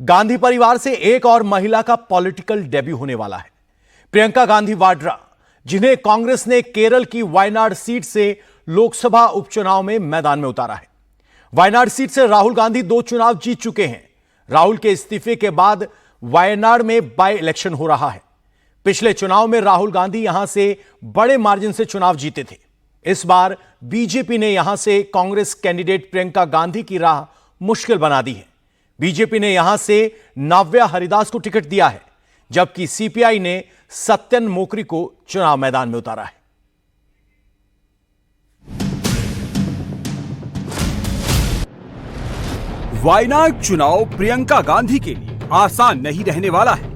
गांधी परिवार से एक और महिला का पॉलिटिकल डेब्यू होने वाला है। प्रियंका गांधी वाड्रा, जिन्हें कांग्रेस ने केरल की वायनाड सीट से लोकसभा उपचुनाव में मैदान में उतारा है। वायनाड सीट से राहुल गांधी 2 चुनाव जीत चुके हैं। राहुल के इस्तीफे के बाद वायनाड में बाय इलेक्शन हो रहा है। पिछले चुनाव में राहुल गांधी यहां से बड़े मार्जिन से चुनाव जीते थे। इस बार बीजेपी ने यहां से कांग्रेस कैंडिडेट प्रियंका गांधी की राह मुश्किल बना दी है। बीजेपी ने यहां से नाव्या हरिदास को टिकट दिया है, जबकि सीपीआई ने सत्यन मोकरी को चुनाव मैदान में उतारा है। वायनाड चुनाव प्रियंका गांधी के लिए आसान नहीं रहने वाला है।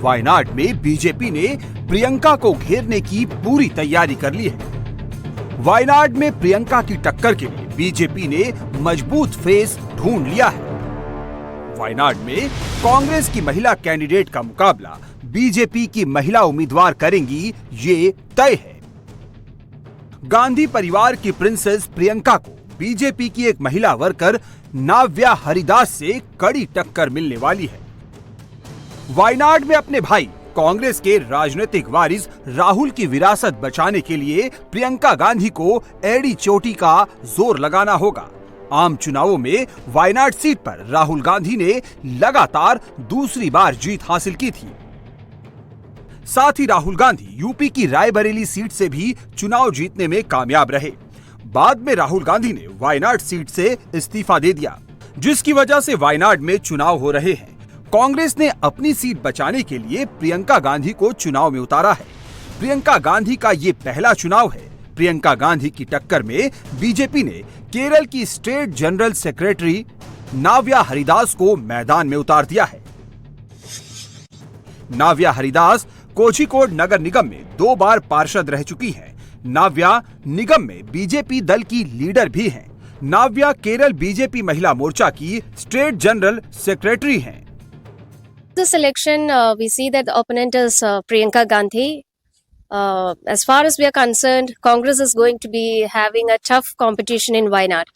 वायनाड में बीजेपी ने प्रियंका को घेरने की पूरी तैयारी कर ली है। वायनाड में प्रियंका की टक्कर के लिए बीजेपी ने मजबूत फेस ढूंढ लिया है। वायनाड में कांग्रेस की महिला कैंडिडेट का मुकाबला बीजेपी की महिला उम्मीदवार करेंगी, ये तय है। गांधी परिवार की प्रिंसेस प्रियंका को बीजेपी की एक महिला वर्कर नाव्या हरिदास से कड़ी टक्कर मिलने वाली है। वायनाड में अपने भाई कांग्रेस के राजनीतिक वारिस राहुल की विरासत बचाने के लिए प्रियंका गांधी को एड़ी चोटी का जोर लगाना होगा। आम चुनावों में वायनाड सीट पर राहुल गांधी ने लगातार दूसरी बार जीत हासिल की थी। साथ ही राहुल गांधी यूपी की रायबरेली सीट से भी चुनाव जीतने में कामयाब रहे। बाद में राहुल गांधी ने वायनाड सीट से इस्तीफा दे दिया, जिसकी वजह से वायनाड में चुनाव हो रहे हैं। कांग्रेस ने अपनी सीट बचाने के लिए प्रियंका गांधी को चुनाव में उतारा है। प्रियंका गांधी का ये पहला चुनाव है। प्रियंका गांधी की टक्कर में बीजेपी ने केरल की state general secretary Navya Haridas को मैदान में उतार दिया है। नाव्या हरिदास कोझिकोड नगर निगम में 2 बार पार्षद रह चुकी हैं। नाव्या निगम में बीजेपी दल की लीडर भी हैं। नाव्या केरल बीजेपी महिला मोर्चा की स्टेट जनरल सेक्रेटरी हैं। This election, we see that the opponent is Priyanka Gandhi. As far as we are concerned, Congress is going to be having a tough competition in Wayanad,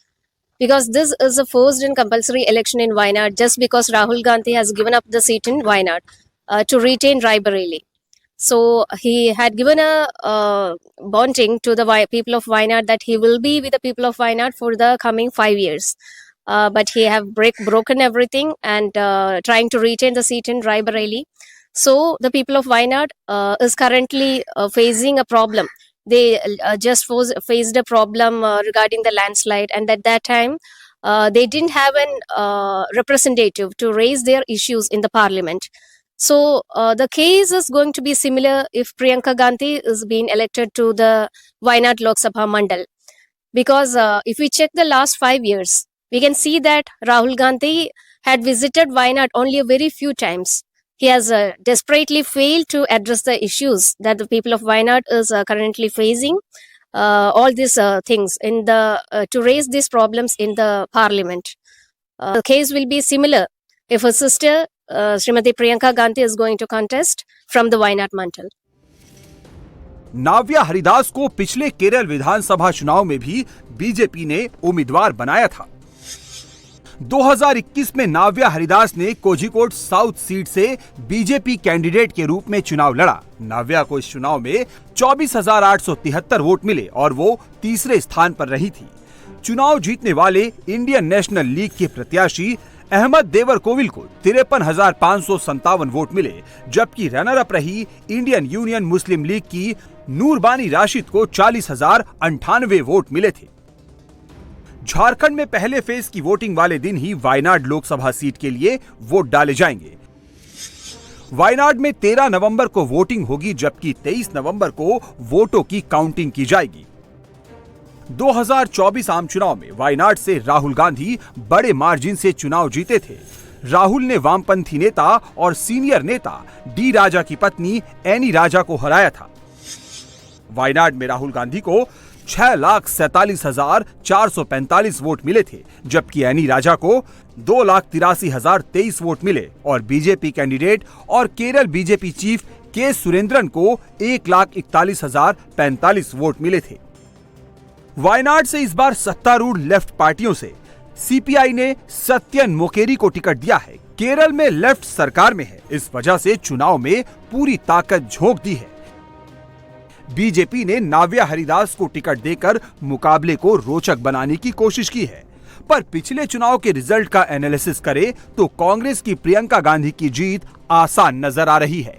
because this is a forced and compulsory election in Wayanad just because Rahul Gandhi has given up the seat in Wayanad to retain Raebareli. So he had given a bonding to the people of Wayanad that he will be with the people of Wayanad for the coming 5 years. But he have broken everything and trying to retain the seat in Raebareli. So the people of Wayanad is currently facing a problem. They just faced a problem regarding the landslide, and at that time they didn't have an representative to raise their issues in the parliament. So the case is going to be similar if Priyanka Gandhi is being elected to the Wayanad Lok Sabha Mandal. Because if we check the last 5 years, we can see that Rahul Gandhi had visited Wayanad only a very few times. He has desperately failed to address the issues that the people of Wayanad is currently facing. All these things in the to raise these problems in the parliament. The case will be similar if her sister Srimati Priyanka Gandhi is going to contest from the Wayanad Mandal. Navya Haridas को पिछले केरल विधानसभा चुनाव में भी BJP ने उम्मीदवार बनाया था। 2021 में नाव्या हरिदास ने कोझिकोड साउथ सीट से बीजेपी कैंडिडेट के रूप में चुनाव लड़ा। नाव्या को इस चुनाव में 24,873 वोट मिले और वो तीसरे स्थान पर रही थी। चुनाव जीतने वाले इंडियन नेशनल लीग के प्रत्याशी अहमद देवरकोविल को 53,557 वोट मिले, जबकि रनर अप रही इंडियन यूनियन मुस्लिम लीग की नूरबानी राशिद को 40,098 वोट मिले थे। झारखंड में पहले फेज की वोटिंग वाले दिन ही वायनाड लोकसभा सीट के लिए वोट डाले जाएंगे। वायनाड में 13 नवंबर को वोटिंग होगी, जबकि 23 नवंबर को वोटों की काउंटिंग की जाएगी। 2024 आम चुनाव में वायनाड से राहुल गांधी बड़े मार्जिन से चुनाव जीते थे। राहुल ने वामपंथी नेता और सीनियर नेता डी राजा की पत्नी एनी राजा को हराया था। वायनाड में राहुल गांधी को 6,47,445 वोट मिले थे, जबकि एनी राजा को 2,83,023 वोट मिले और बीजेपी कैंडिडेट और केरल बीजेपी चीफ के सुरेंद्रन को 1,41,045 वोट मिले थे। वायनाड से इस बार सत्तारूढ़ लेफ्ट पार्टियों से सीपीआई ने सत्यन मोकेरी को टिकट दिया है। केरल में लेफ्ट सरकार में है, इस वजह से चुनाव में पूरी ताकत झोंक दी है। बीजेपी ने नाव्या हरिदास को टिकट देकर मुकाबले को रोचक बनाने की कोशिश की है, पर पिछले चुनाव के रिजल्ट का एनालिसिस करें तो कांग्रेस की प्रियंका गांधी की जीत आसान नजर आ रही है।